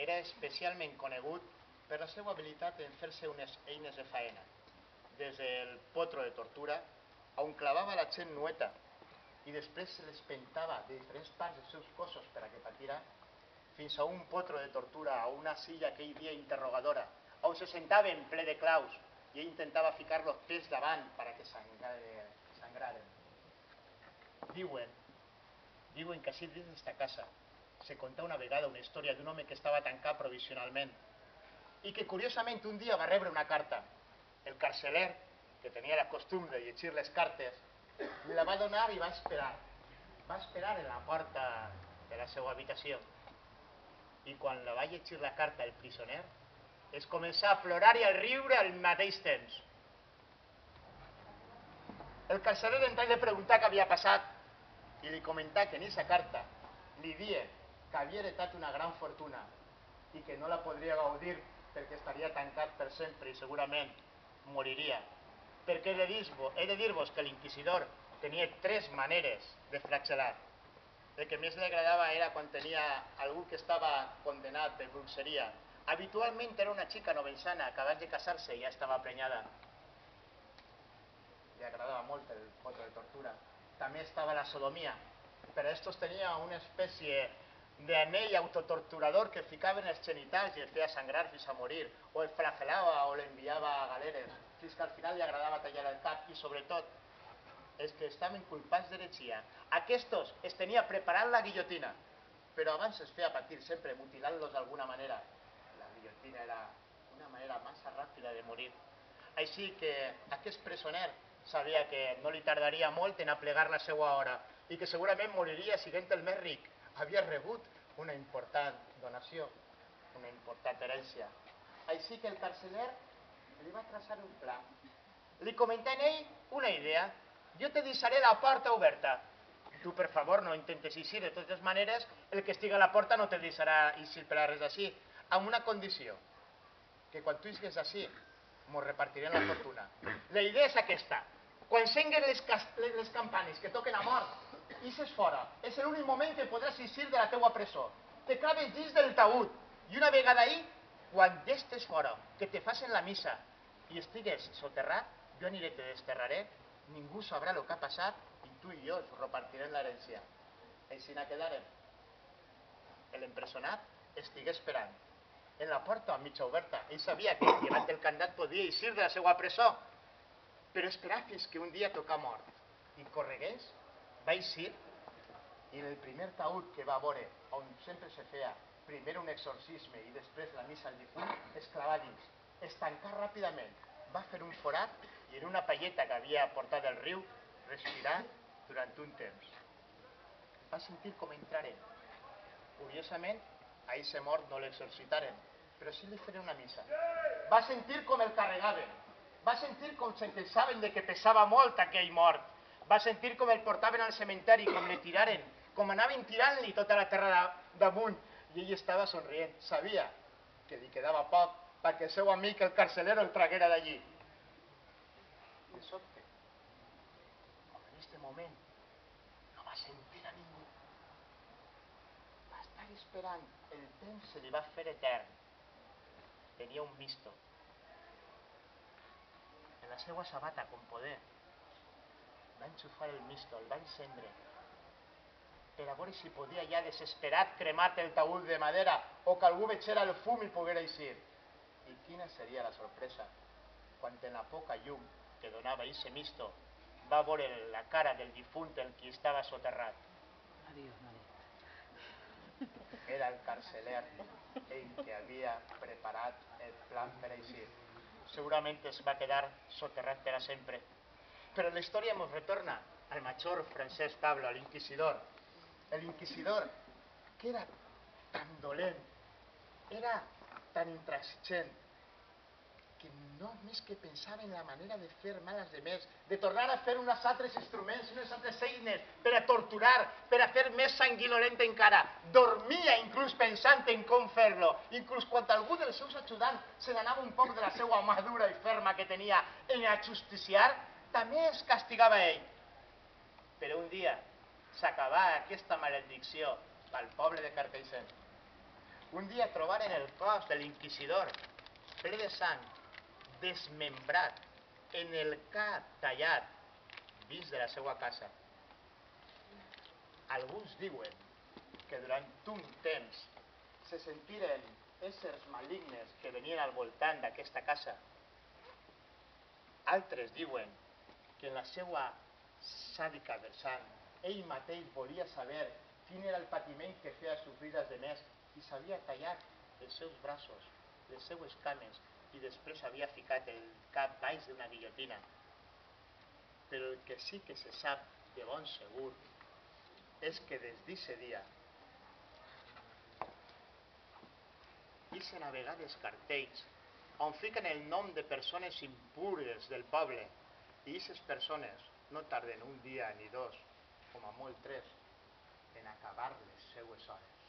era especialment conegut per la seva habilitat en fer-se unes eines de faena, des del potro de tortura, on clavava la gent nueta i després se les pentava de diferents parts dels seus cossos per a que patira, fins a un potro de tortura, a una silla aquell dia interrogadora, on se sentava en ple de claus i ell intentava ficar los pes davant per a que sangraren. Diuen que així dins d'esta casa se conta una vegada una història d'un home que estava tancat provisionalment i que curiosament un dia va rebre una carta. El carceler, que tenia la costum de llegir les cartes, li la va donar i va esperar. Va esperar en la porta de la seva habitació. I quan la va llegir la carta el prisioner, es començà a plorar i a riure al mateix temps. El carceler entrà i li preguntà què havia passat i li comentà que en aquesta carta li dia que havia heretat una gran fortuna i que no la podria gaudir perquè estaria tancat per sempre i segurament moriria. Perquè he de dir-vos que l'inquisidor tenia 3 maneres de flagel·lar. El que més li agradava era quan tenia algú que estava condenat per bruixeria. Habitualment era una xica novençana que abans de casar-se ja estava prenyada. Li agradava molt el potro de tortura. També estava la sodomia, però estos tenia una espècie d'anell autotorturador que ficava en els genitals i el feia sangrar fins a morir, o el flagel·lava o l'enviava a galeres, fins que al final li agradava tallar el cap i sobretot els que estaven culpats d'heretgia. Aquestos es tenia preparat la guillotina, però abans es feia patir sempre mutilant-los d'alguna manera. La guillotina era una manera massa ràpida de morir. Així que aquest presoner sabia que no li tardaria molt en aplegar la seva hora i que segurament moriria sent el més ric. Havia rebut una important donació, una important herència. Així que el carceler li va traçar un pla. Li comentà en ell una idea. Jo te deixaré la porta oberta. Tu, per favor, no intentes eixir. De totes maneres, el que estigui a la porta no te deixarà eixir per a res així. Amb una condició, que quan tu estigues així, mos repartirem la fortuna. La idea és aquesta. Quan senguen les campanes que toquen a mort, ixes fora. És l'únic moment que podràs eixir de la teua presó. Te claves dins del taüt. I una vegada ahí, quan ja estés fora, que te facin la missa i estigues soterrat, jo aniré, te desterraré, ningú sabrà el que ha passat i tu i jo ens repartirem l'herència. Així n'ha quedarem. L'empresonat estigué esperant. En la porta mitja oberta. Ell sabia que llevant el candat podia eixir de la seva presó, però esperar fins que un dia tocà mort. I corregués, va eixir, i en el primer taüt que va veure, on sempre se feia primer un exorcisme i després la missa al difunt, es clavà dins. Es tancà ràpidament, va fer un forat i en una palleta que havia portat del riu, respirar durant un temps. Va sentir com entraren. Curiosament, a aquest mort no l'exorcitaren, però sí li feren una missa. Va sentir com el carregaven. Va sentir com se pensaven que pesava molt aquell mort. Va sentir com el portaven al cementeri, com le tiraren, com anaven tirant-li tota la terra damunt. I ell estava somrient. Sabia que li quedava poc perquè el seu amic, el carcelero, el traguera d'allí. De sobte, com en aquest moment, no va sentir a ningú. Va estar esperant. El temps se li va fer etern. Tenia un misto. En la seva sabata, com poder, va enxufar el misto, el va encendre, per a veure si podia ja desesperat cremat el taüt de madera o que algú veixera el fum i poguera eixir. I quina seria la sorpresa quan en la poca llum que donava aquest misto va veure la cara del difunt en qui estava soterrat. Adiós, Manet. Era el carceler, ell que havia preparat el plan per eixir. Segurament es va quedar soterrat per a sempre. Però la història ens retorna al major Francesc Pablo, l'inquisidor. L'inquisidor, que era tan dolent, era tan intransigent, que només que pensava en la manera de fer mal als demés, de tornar a fer uns altres instruments, unes altres eines per a torturar, per a fer més sanguinolent encara. Dormia inclús pensant en com fer-lo. Inclús quan algú dels seus ajudants se n'anava un poc de la seva mà dura i ferma que tenia en ajusticiar, també es castigava ell. Però un dia s'acabà aquesta maledicció pel poble de Carcaixent. un dia trobaren el cos de l'inquisidor, ple de sang, desmembrat, en el cap tallat, dins de la seva casa. Alguns diuen que durant un temps se sentiren éssers malignes que venien al voltant d'aquesta casa. Altres diuen que en la seva sàdica vessant ell mateix volia saber quin era el patiment que feia sofrir als demés i s'havia tallat els seus braços, les seues cames, i després havia ficat el cap baix d'una guillotina. Però el que sí que se sap de bon segur és que des d'aquest dia ixen a vegades cartells on fiquen el nom de persones impures del poble i aquestes persones no tarden un dia ni dos, com a molt tres, en acabar les seues hores.